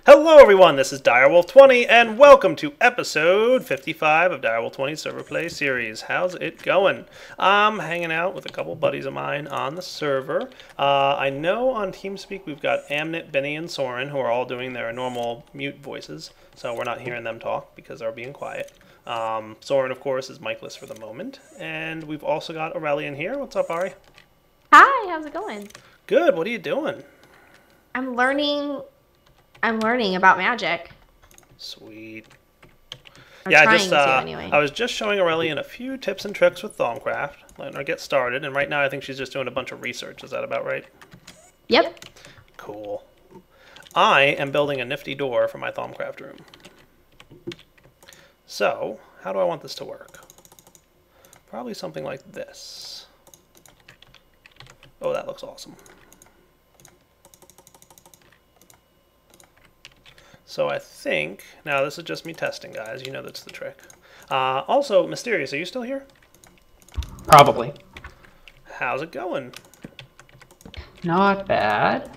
Hello everyone, this is Direwolf20 and welcome to episode 55 of Direwolf20 Server Play Series. How's it going? I'm hanging out with a couple buddies of mine on the server. I know on TeamSpeak we've got Amnet, Benny, and Soren who are all doing their normal mute voices, so we're not hearing them talk because they're being quiet. Soren, of course, is mic-less for the moment. And we've also got Aurelian here. What's up, Ari? Hi, how's it going? Good, what are you doing? I'm learning about magic. Sweet. Or Yeah, trying to anyway. I was just showing Aurelian a few tips and tricks with Thaumcraft, letting her get started, and right now I think she's just doing a bunch of research. Is that about right? Yep. Cool. I am building a nifty door for my Thaumcraft room. So, how do I want this to work? Probably something like this. Oh, that looks awesome. So I think, now this is just me testing, guys. You know that's the trick. Also, Mysterious, are you still here? Probably. How's it going? Not bad.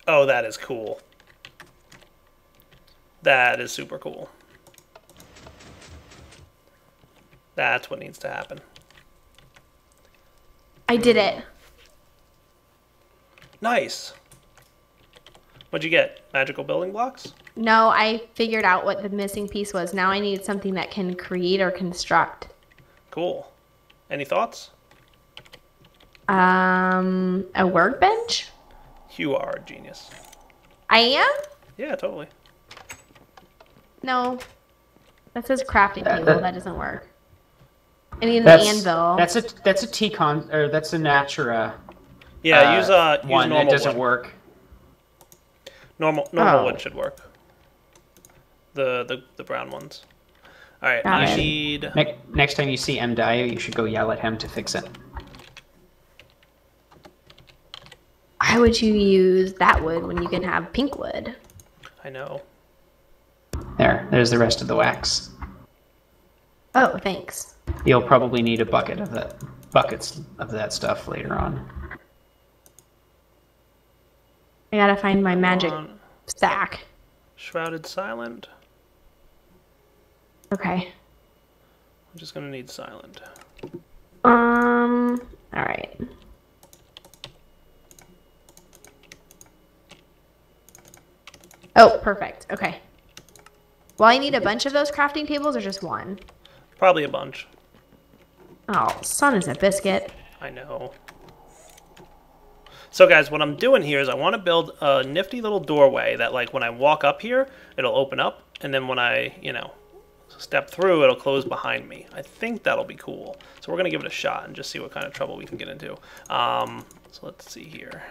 Oh, that is cool. That is super cool. That's what needs to happen. I did it. Nice. What'd you get? Magical building blocks? No, I figured out what the missing piece was. Now I need something that can create or construct. Cool. Any thoughts? A workbench? You are a genius. I am? Yeah, totally. No. That says crafting table. That doesn't work. I need an anvil. That's a T-con, or that's a Natura. Yeah, use one. normal It doesn't wood. work. Normal wood should work. The brown ones. All right, Got I it. need. Next time you see M. Dio, you should go yell at him to fix it. Why would you use that wood when you can have pink wood? I know. There's the rest of the wax. Oh, thanks. You'll probably need a buckets of that stuff later on. I gotta find my magic stack. Shrouded silent. Okay. I'm just gonna need silent. Alright. Oh, perfect. Okay. Well, I need a bunch of those crafting tables or just one? Probably a bunch. Oh, son is a biscuit. I know. So guys, what I'm doing here is I want to build a nifty little doorway that, like, when I walk up here, it'll open up, and then when I, step through, it'll close behind me. I think that'll be cool. So we're going to give it a shot and just see what kind of trouble we can get into. So let's see here.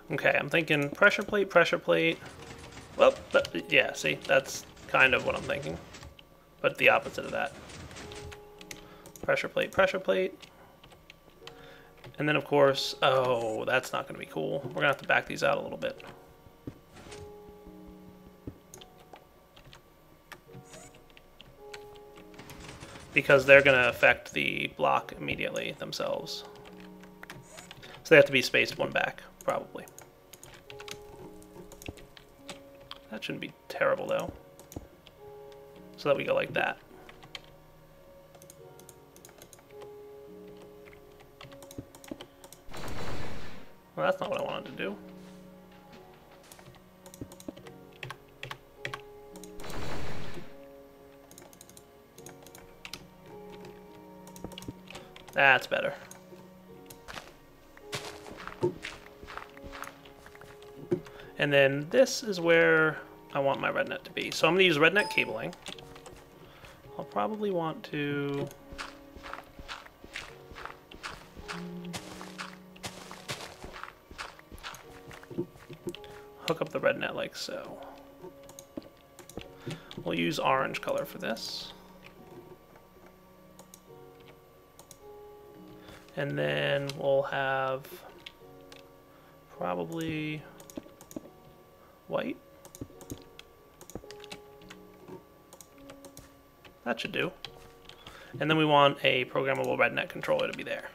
Okay, I'm thinking pressure plate, pressure plate. Well, yeah, see, that's kind of what I'm thinking. But the opposite of that. Pressure plate, pressure plate. And then, of course, oh, that's not going to be cool. We're going to have to back these out a little bit. Because they're going to affect the block immediately themselves. So they have to be spaced one back, probably. That shouldn't be terrible, though. So that we go like that. Well, that's not what I wanted to do. That's better. And then this is where I want my Rednet to be. So I'm going to use Rednet cabling. I'll probably want to... hook up the Rednet like so. We'll use orange color for this. And then we'll have probably white. That should do. And then we want a programmable Rednet controller to be there.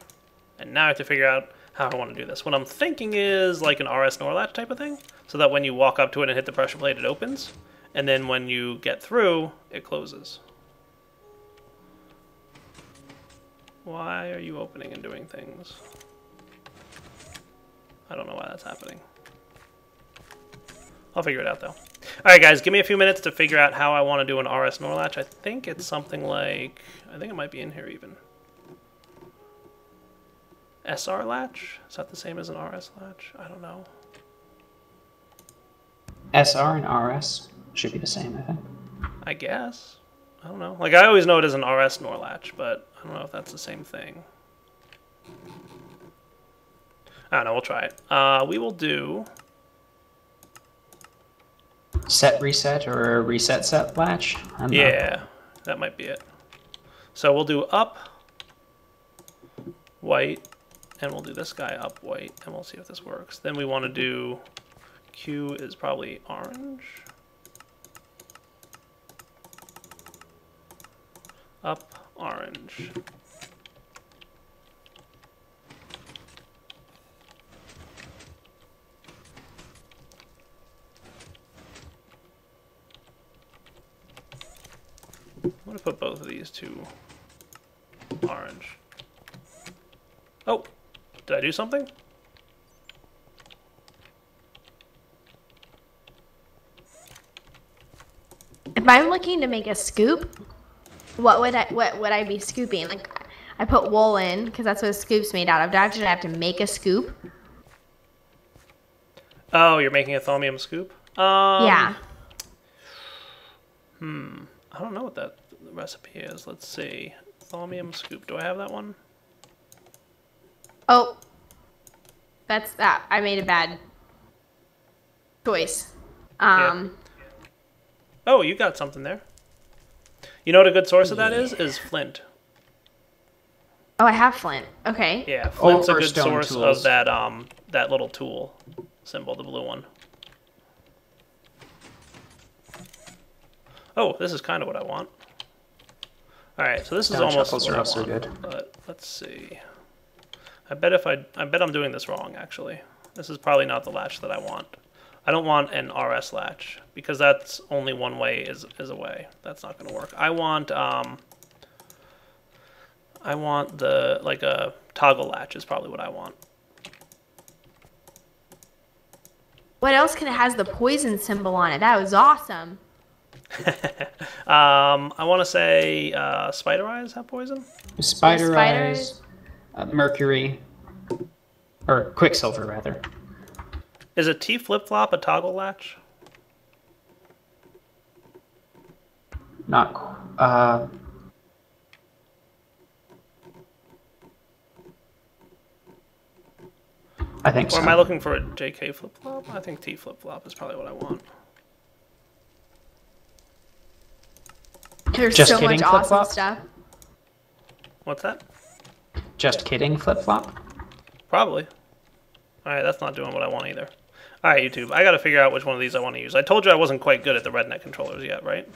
And now I have to figure out how I want to do this. What I'm thinking is like an RS NOR latch type of thing, so that when you walk up to it and hit the pressure plate, it opens. And then when you get through, it closes. Why are you opening and doing things? I don't know why that's happening. I'll figure it out though. Alright guys, give me a few minutes to figure out how I want to do an RS NOR latch. I think it's something like, I think it might be in here even. SR latch? Is that the same as an RS latch? I don't know. SR and RS should be the same, I think. I guess. I don't know. Like, I always know it as an RS NOR latch, but I don't know if that's the same thing. I don't know, we'll try it. We will do... Set reset or reset set latch? Yeah, that might be it. So we'll do up, white, and we'll do this guy up white, and we'll see if this works. Then we want to do Q is probably orange. Up, orange. I'm going to put both of these to orange. Oh, did I do something? If I'm looking to make a scoop, what would I be scooping? Like, I put wool in because that's what a scoop's made out of. Do I have to make a scoop? Oh, you're making a thaumium scoop? Yeah. I don't know what that recipe is. Let's see. Thaumium scoop. Do I have that one? Oh, that's that. I made a bad choice. Yeah. Oh, you got something there. You know what a good source of that is? Is flint. Oh, I have flint. Okay. Yeah, flint's a good stone source tools. of that that little tool symbol, the blue one. Oh, this is kind of what I want. All right, so this is Stone almost shovels what are I also want, good. but let's see. I bet I'm doing this wrong actually. This is probably not the latch that I want. I don't want an RS latch because that's only one way is a way. That's not going to work. I want the like a toggle latch is probably what I want. What else can it has the poison symbol on it? That was awesome. I want to say spider eyes have poison. Spider Spiders. eyes, mercury, or quicksilver rather. Is a T flip-flop a toggle latch? Not. I think Or so. am I looking for a JK flip-flop? I think T flip-flop is probably what I want. There's Just so kidding, much awesome flip-flop? stuff. What's that? Just kidding, flip flop. Probably. Alright, that's not doing what I want either. Alright, YouTube, I gotta figure out which one of these I want to use. I told you I wasn't quite good at the Rednet controllers yet, right?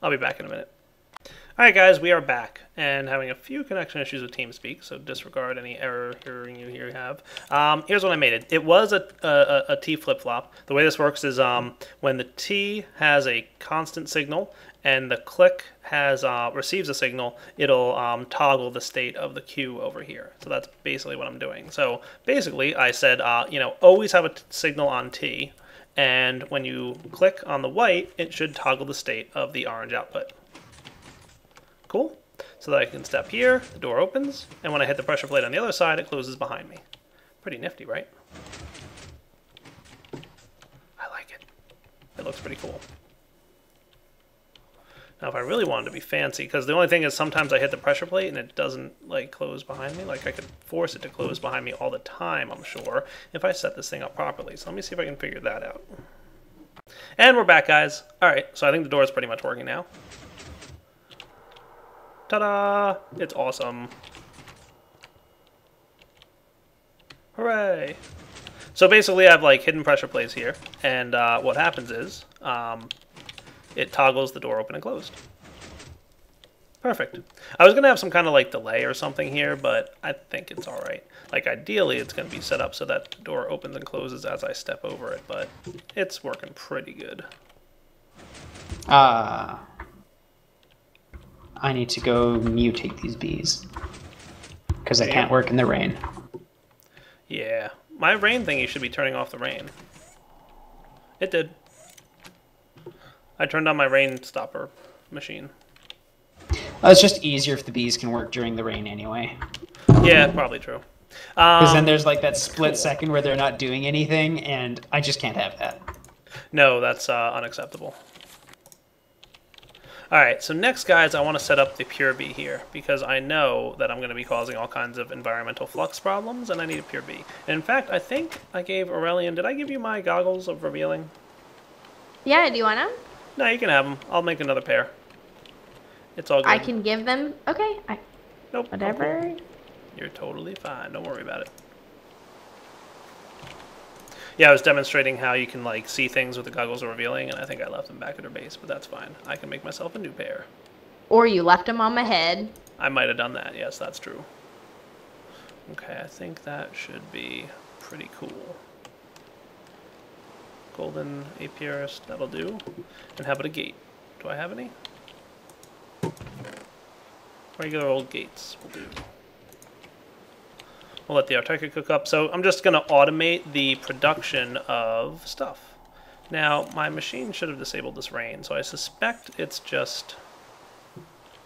I'll be back in a minute. Alright guys, we are back, and having a few connection issues with TeamSpeak, so disregard any error hearing you here have. Here's what I made it. It was a T flip-flop. The way this works is when the T has a constant signal, and the click has receives a signal, it'll toggle the state of the Q over here. So that's basically what I'm doing. So basically, I said, always have a signal on T, and when you click on the white, it should toggle the state of the orange output. Cool. So that I can step here, the door opens, and when I hit the pressure plate on the other side, it closes behind me. Pretty nifty, right? I like it. It looks pretty cool. Now if I really wanted to be fancy, because the only thing is sometimes I hit the pressure plate and it doesn't like close behind me. Like I could force it to close behind me all the time, I'm sure, if I set this thing up properly. So let me see if I can figure that out. And we're back, guys. Alright, so I think the door is pretty much working now. Ta-da! It's awesome. Yay! So basically I have like hidden pressure plates here, and what happens is it toggles the door open and closed. Perfect. I was going to have some kind of like delay or something here, but I think it's alright. Like ideally it's going to be set up so that the door opens and closes as I step over it, but it's working pretty good. I need to go mutate these bees. Because I can't work in the rain. Yeah. My rain thingy should be turning off the rain. It did. I turned on my rain stopper machine. It's just easier if the bees can work during the rain anyway. Yeah, probably true. Because then there's like that split second where they're not doing anything, and I just can't have that. No, that's unacceptable. Alright, so next, guys, I want to set up the pure bee here, because I know that I'm going to be causing all kinds of environmental flux problems, and I need a pure bee. And in fact, I think I gave Aurelian... Did I give you my goggles of revealing? Yeah, do you want them? No, you can have them. I'll make another pair. It's all good. I can give them... Okay. Nope. Whatever. Cool. You're totally fine. Don't worry about it. Yeah, I was demonstrating how you can like see things with the goggles of revealing, and I think I left them back at her base, but that's fine. I can make myself a new pair. Or you left them on my head. I might have done that. Yes, that's true. Okay, I think that should be pretty cool. Golden apiarist, that'll do. And how about a gate? Do I have any? Regular old gates will do. We'll let the Artica cook up. So I'm just going to automate the production of stuff. Now, my machine should have disabled this rain, so I suspect it's just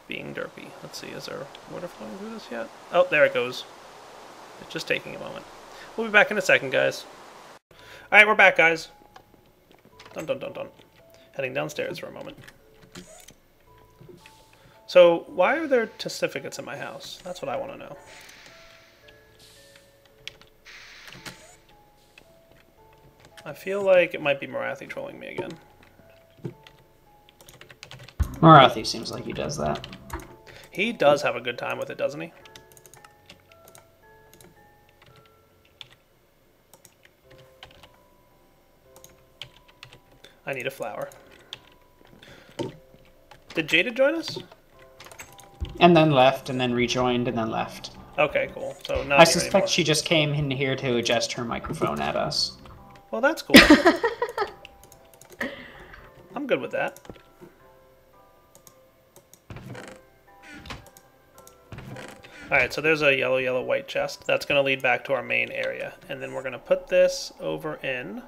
being derpy. Let's see, is there water flowing through this yet? Oh, there it goes. It's just taking a moment. We'll be back in a second, guys. Alright, we're back, guys. Dun dun dun dun. Heading downstairs for a moment. So, why are there certificates in my house? That's what I want to know. I feel like it might be Morathi trolling me again. Morathi seems like he does that. He does have a good time with it, doesn't he? I need a flower. Did Jada join us? And then left, and then rejoined, and then left. Okay, cool. So not I here suspect anymore. she just came in here to adjust her microphone at us. Well, that's cool. I'm good with that. Alright, so there's a yellow, yellow, white chest. That's going to lead back to our main area. And then we're going to put this over in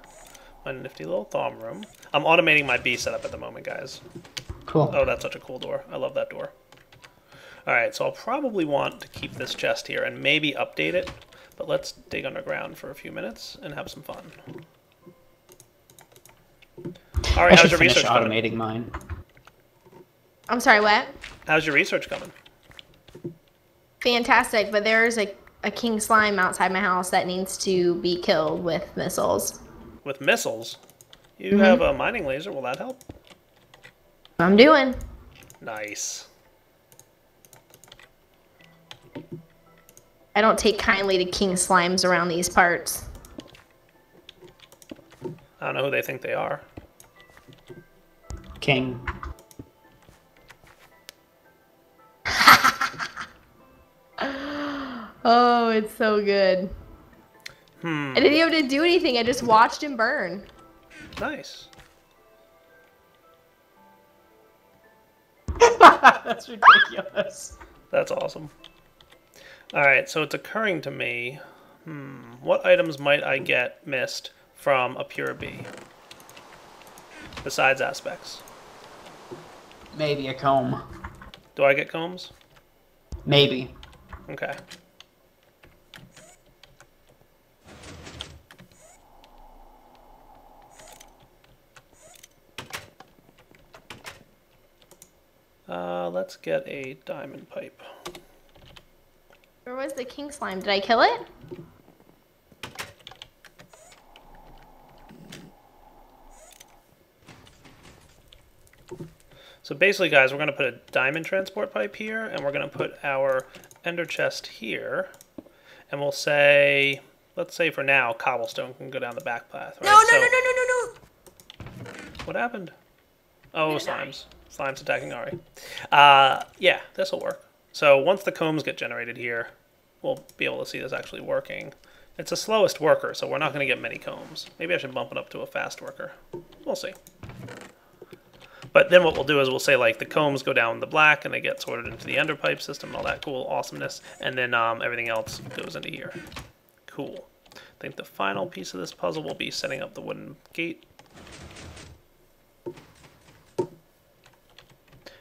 my nifty little Thaum room. I'm automating my bee setup at the moment, guys. Cool. Oh, that's such a cool door. I love that door. Alright, so I'll probably want to keep this chest here and maybe update it. But let's dig underground for a few minutes and have some fun. Alright, I how's should your finish research coming? automating mine. I'm sorry, what? How's your research coming? Fantastic, but there's a king slime outside my house that needs to be killed with missiles. With missiles? You have a mining laser. Will that help? I'm doing. Nice. I don't take kindly to king slimes around these parts. I don't know who they think they are. King. Oh, it's so good. I didn't even have to do anything. I just watched him burn. Nice. That's ridiculous. That's awesome. Alright, so it's occurring to me, what items might I get missed from a pure bee? Besides aspects. Maybe a comb. Do I get combs? Maybe. Okay. Let's get a diamond pipe. Where was the king slime? Did I kill it? So basically, guys, we're going to put a diamond transport pipe here, and we're going to put our ender chest here, and we'll say let's say for now, cobblestone can go down the back path, right? No, no, no, no, no, no, no. What happened? Oh, No, slimes. Slime's attacking Ari. Yeah, this will work. So once the combs get generated here, we'll be able to see this actually working. It's the slowest worker, so we're not going to get many combs. Maybe I should bump it up to a fast worker. We'll see. But then what we'll do is we'll say, like, the combs go down the black, and they get sorted into the ender pipe system and all that cool awesomeness, and then everything else goes into here. Cool. I think the final piece of this puzzle will be setting up the wooden gate.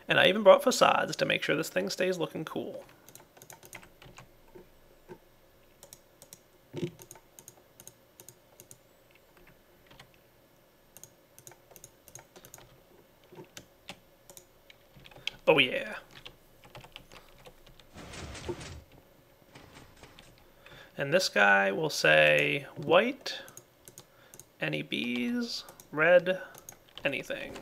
And I even brought facades to make sure this thing stays looking cool. Oh yeah. And this guy will say white, any bees, red, anything.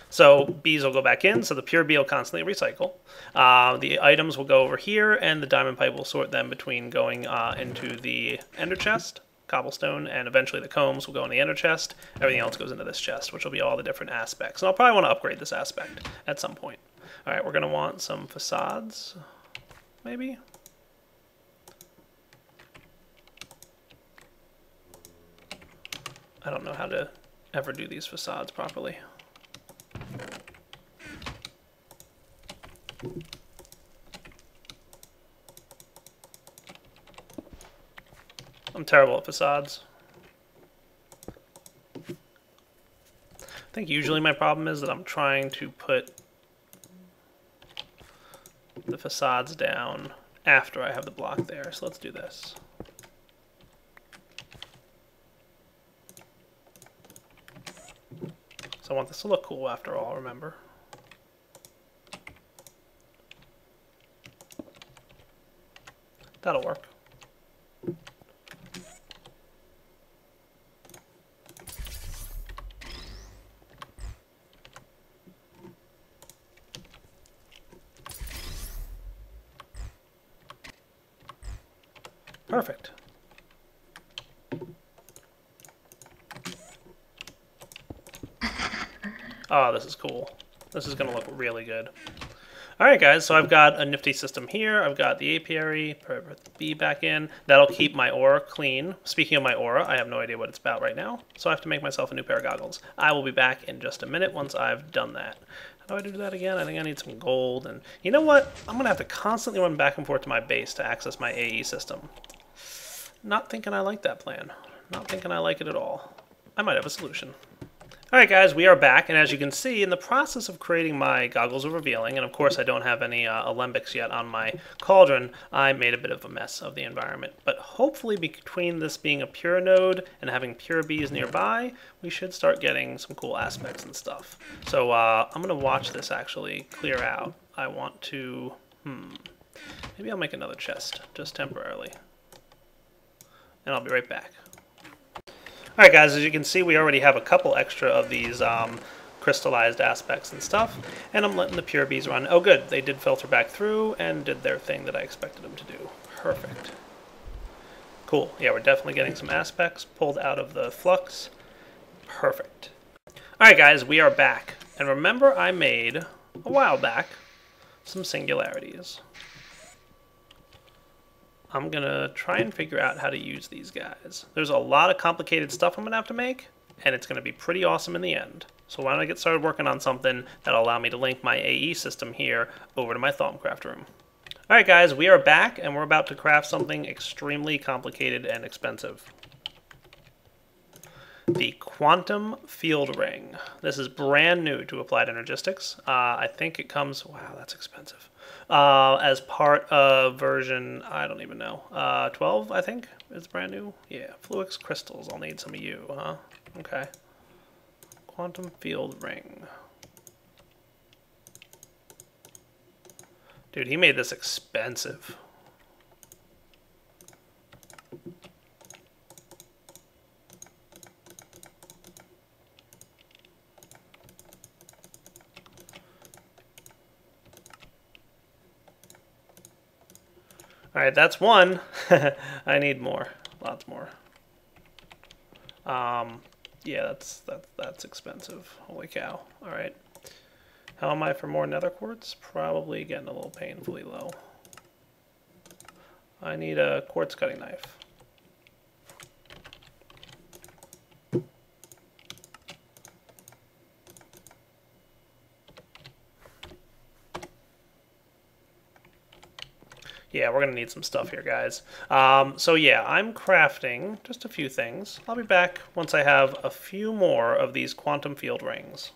So bees will go back in, so the pure bee will constantly recycle. The items will go over here, and the diamond pipe will sort them between going into the ender chest, cobblestone, and eventually the combs will go in the ender chest. Everything else goes into this chest, which will be all the different aspects. And I'll probably want to upgrade this aspect at some point. All right, we're going to want some facades, maybe? I don't know how to ever do these facades properly. I'm terrible at facades. I think usually my problem is that I'm trying to put the facades down after I have the block there. So let's do this. So I want this to look cool after all, remember? That'll work. Perfect. Oh, this is cool. This is going to look really good. Alright guys, so I've got a nifty system here. I've got the apiary, put the bee back in. That'll keep my aura clean. Speaking of my aura, I have no idea what it's about right now, so I have to make myself a new pair of goggles. I will be back in just a minute once I've done that. How do I do that again? I think I need some gold, and you know what? I'm going to have to constantly run back and forth to my base to access my AE system. Not thinking I like that plan. Not thinking I like it at all. I might have a solution. Alright guys, we are back, and as you can see, in the process of creating my goggles of revealing, and of course I don't have any alembics yet on my cauldron, I made a bit of a mess of the environment. But hopefully between this being a pure node and having pure bees nearby, we should start getting some cool aspects and stuff. So I'm going to watch this actually clear out. I want to, maybe I'll make another chest, just temporarily. And I'll be right back. Alright guys, as you can see, we already have a couple extra of these crystallized aspects and stuff, and I'm letting the pure bees run. Oh good, they did filter back through and did their thing that I expected them to do. Perfect. Cool, yeah, we're definitely getting some aspects pulled out of the flux. Perfect. Alright guys, we are back. And remember I made, a while back, some singularities. I'm going to try and figure out how to use these guys. There's a lot of complicated stuff I'm going to have to make, and it's going to be pretty awesome in the end. So why don't I get started working on something that'll allow me to link my AE system here over to my Thaumcraft room. Alright guys, we are back, and we're about to craft something extremely complicated and expensive. The Quantum Field Ring. This is brand new to Applied Energistics. I think it comes, wow, that's expensive. As part of version, I don't even know, 12, I think, is brand new. Yeah, Fluix crystals, I'll need some of you, huh? Okay. Quantum Field Ring. Dude, he made this expensive. Alright, that's one. I need more. Lots more. Yeah, that's expensive. Holy cow. All right. How am I for more nether quartz? Probably getting a little painfully low. I need a quartz cutting knife. Yeah, we're going to need some stuff here, guys. So yeah, I'm crafting just a few things. I'll be back once I have a few more of these quantum field rings.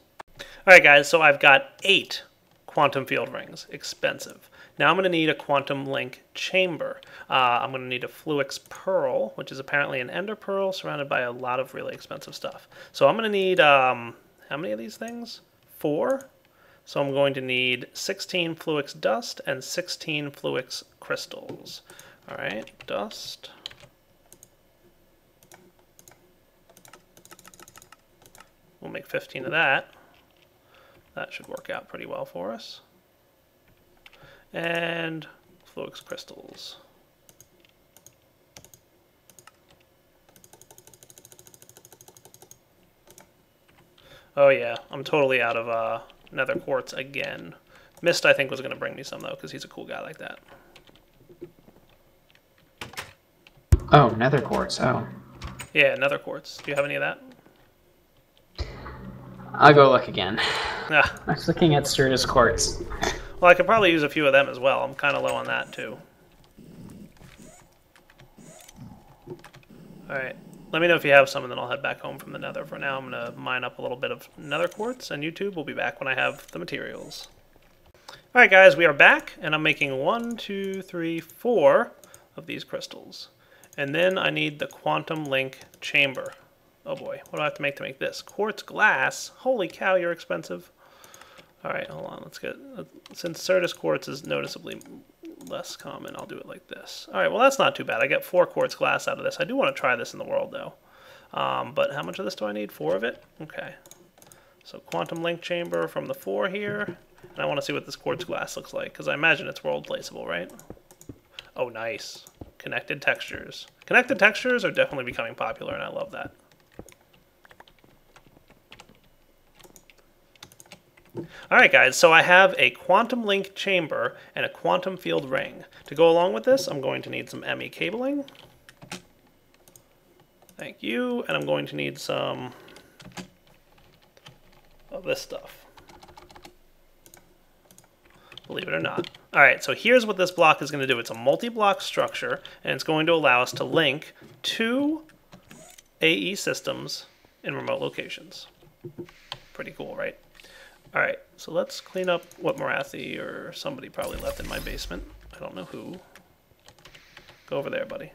Alright guys, so I've got 8 quantum field rings. Expensive. Now I'm going to need a quantum link chamber. I'm going to need a fluix pearl, which is apparently an ender pearl surrounded by a lot of really expensive stuff. So I'm going to need, how many of these things? 4? So I'm going to need 16 fluix dust and 16 fluix crystals. Alright, dust. We'll make 15 of that. That should work out pretty well for us. And fluix crystals. Oh yeah, I'm totally out of nether quartz again. Mist, I think, was going to bring me some, though, because he's a cool guy like that. Oh, nether quartz. Oh. Yeah, nether quartz. Do you have any of that? I'll go look again. Ah. I was looking at Sturgis quartz. Well, I could probably use a few of them as well. I'm kind of low on that, too. Alright. Let me know if you have some, and then I'll head back home from the nether. For now, I'm going to mine up a little bit of nether quartz, and YouTube will be back when I have the materials. Alright guys, we are back, and I'm making 1, 2, 3, 4 of these crystals. And then I need the quantum link chamber. Oh boy, what do I have to make this? Quartz glass? Holy cow, you're expensive. Alright, hold on, let's get... Since Sturgis quartz is noticeably less common, I'll do it like this. Alright, well that's not too bad. I get 4 quartz glass out of this. I do want to try this in the world, though. But how much of this do I need? 4 of it? Okay. So quantum link chamber from the 4 here. And I want to see what this quartz glass looks like, because I imagine it's world placeable, right? Oh, nice. Connected textures. Connected textures are definitely becoming popular, and I love that. Alright guys, so I have a quantum link chamber and a quantum field ring. To go along with this, I'm going to need some ME cabling. Thank you. And I'm going to need some of this stuff. Believe it or not. Alright, so here's what this block is going to do. It's a multi-block structure, and it's going to allow us to link 2 AE systems in remote locations. Pretty cool, right? Alright, so let's clean up what Morathi or somebody probably left in my basement. I don't know who. Go over there, buddy.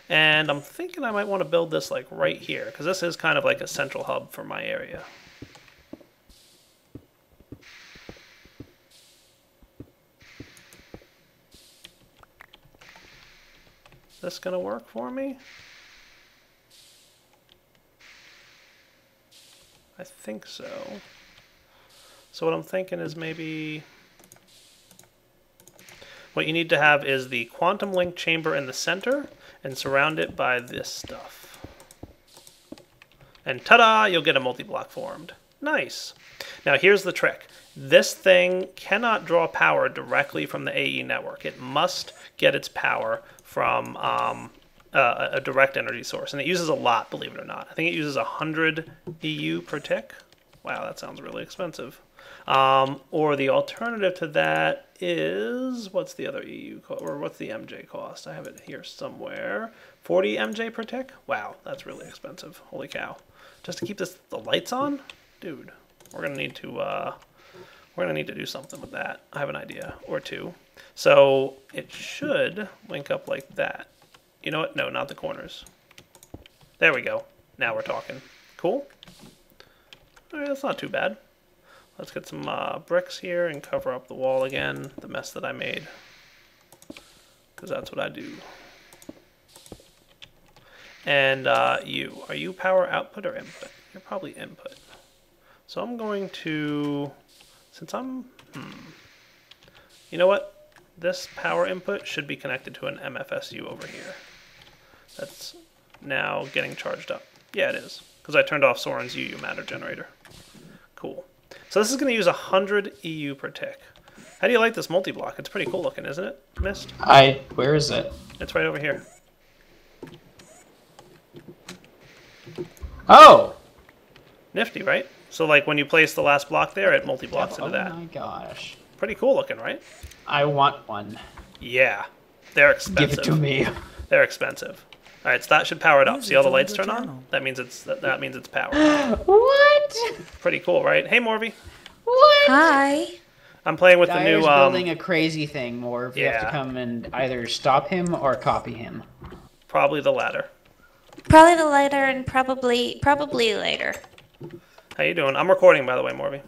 And I'm thinking I might want to build this like right here, because this is kind of like a central hub for my area. This gonna work for me? I think so. So what I'm thinking is maybe what you need to have is the quantum link chamber in the center and surround it by this stuff. And ta-da! You'll get a multi-block formed. Nice. Now here's the trick. This thing cannot draw power directly from the AE network. It must get its power from a direct energy source. And it uses a lot, believe it or not. I think it uses 100 EU per tick. Wow, that sounds really expensive. Or the alternative to that is, what's the other EU cost, or what's the MJ cost? I have it here somewhere. 40 MJ per tick? Wow, that's really expensive. Holy cow. Just to keep the lights on? Dude, we're gonna need to do something with that. I have an idea or two. So it should link up like that. You know what? No, not the corners. There we go. Now we're talking. Cool. All right, that's not too bad. Let's get some bricks here and cover up the wall again, the mess that I made. Because that's what I do. And are you power output or input? You're probably input. So I'm going to, since I'm, you know what? This power input should be connected to an MFSU over here. That's now getting charged up. Yeah, it is, because I turned off Soren's UU matter generator. Cool. So this is going to use 100 EU per tick. How do you like this multi-block? It's pretty cool looking, isn't it, Mist? Where is it? It's right over here. Oh! Nifty, right? So like when you place the last block there, it multi-blocks into that. Oh my gosh. Pretty cool looking, right? I want one. Yeah. They're expensive. Give it to me. They're expensive. All right, so that should power it up. See how the lights turn on? That means it's powered. What? Pretty cool, right? Hey, Morby. What? Hi. I'm playing with the new building a crazy thing, Morv. You have yeah. to come and either stop him or copy him. Probably the latter. Probably the later and probably later. How you doing? I'm recording, by the way, Morby.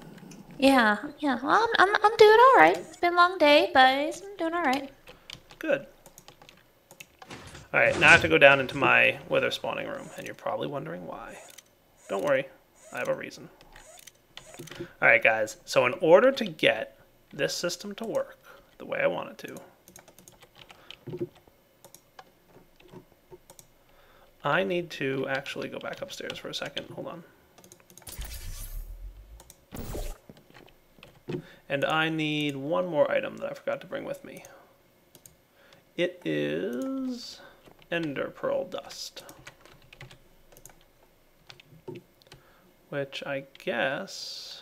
Yeah. Well, I'm doing all right. It's been a long day, but I'm doing all right. Good. All right, now I have to go down into my wither spawning room, and you're probably wondering why. Don't worry, I have a reason. All right, guys. So in order to get this system to work the way I want it to, I need to actually go back upstairs for a second. Hold on. And I need one more item that I forgot to bring with me. It is ender pearl dust, which I guess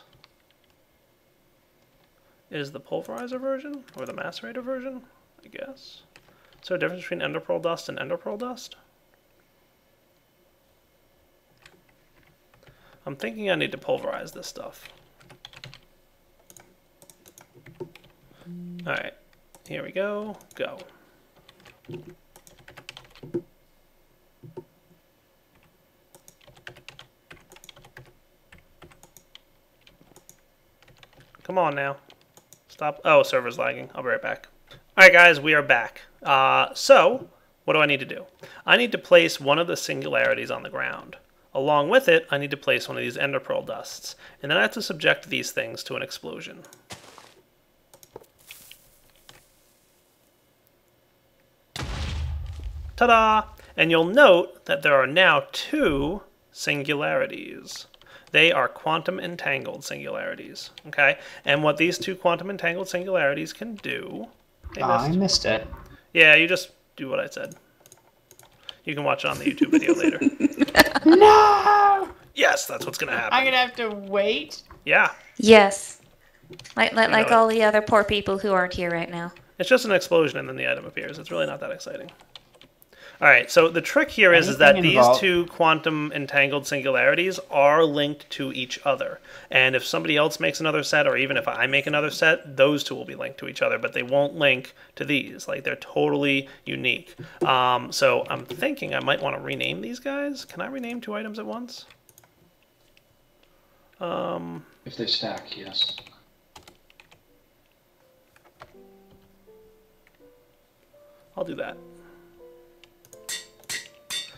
is the pulverizer version or the macerator version, I guess. Is there a difference between ender pearl dust and ender pearl dust? I'm thinking I need to pulverize this stuff. Alright, here we go. Go. Come on now. Stop. Oh, server's lagging. I'll be right back. Alright guys, we are back. So, what do I need to do? I need to place one of the singularities on the ground. Along with it, I need to place one of these ender pearl dusts. And then I have to subject these things to an explosion. Ta-da! And you'll note that there are now 2 singularities. They are quantum entangled singularities. Okay? And what these 2 quantum entangled singularities can do... I missed it. Yeah, you just do what I said. You can watch it on the YouTube video later. No! Yes, that's what's going to happen. I'm going to have to wait? Yeah. Yes. Like know all the other poor people who aren't here right now. It's just an explosion and then the item appears. It's really not that exciting. Alright, so the trick here is that these 2 quantum entangled singularities are linked to each other. And if somebody else makes another set, or even if I make another set, those 2 will be linked to each other, but they won't link to these. Like, they're totally unique. So I'm thinking I might want to rename these guys. Can I rename 2 items at once? If they stack, yes. I'll do that.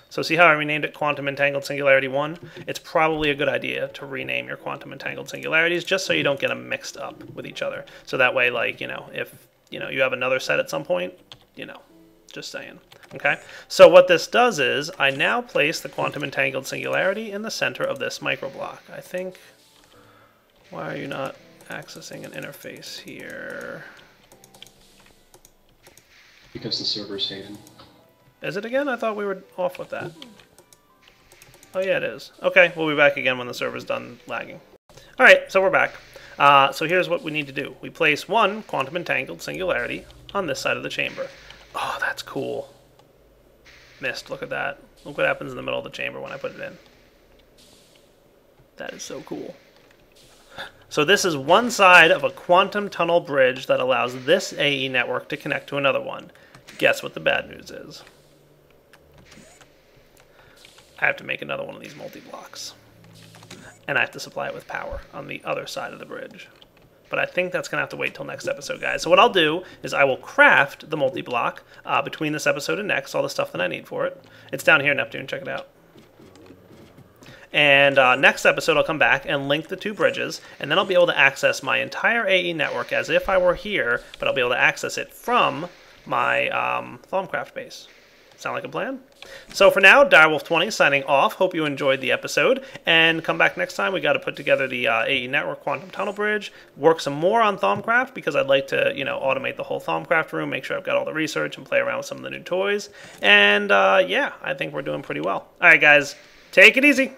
So see how I renamed it Quantum Entangled Singularity 1? It's probably a good idea to rename your Quantum Entangled Singularities just so you don't get them mixed up with each other. So that way, like, if, you have another set at some point, just saying. Okay? So what this does is, I now place the Quantum Entangled Singularity in the center of this microblock. I think, why are you not accessing an interface here? Because the server's saving. Is it again? I thought we were off with that. Oh yeah, it is. Okay, we'll be back again when the server's done lagging. Alright, so we're back. So here's what we need to do. We place one quantum entangled singularity on this side of the chamber. Oh, that's cool. Mist, look at that. Look what happens in the middle of the chamber when I put it in. That is so cool. So this is one side of a quantum tunnel bridge that allows this AE network to connect to another one. Guess what the bad news is? I have to make another one of these multi-blocks. And I have to supply it with power on the other side of the bridge. But I think that's going to have to wait till next episode, guys. So what I'll do is I will craft the multi-block between this episode and next, all the stuff that I need for it. It's down here, Neptune. Check it out. And next episode, I'll come back and link the 2 bridges, and then I'll be able to access my entire AE network as if I were here, but I'll be able to access it from my Thaumcraft base. Sound like a plan? So for now, Direwolf20 signing off. Hope you enjoyed the episode, and come back next time. We got to put together the AE Network Quantum Tunnel Bridge, work some more on Thaumcraft, because I'd like to, automate the whole Thaumcraft room, make sure I've got all the research, and play around with some of the new toys. And yeah, I think we're doing pretty well. All right, guys, take it easy.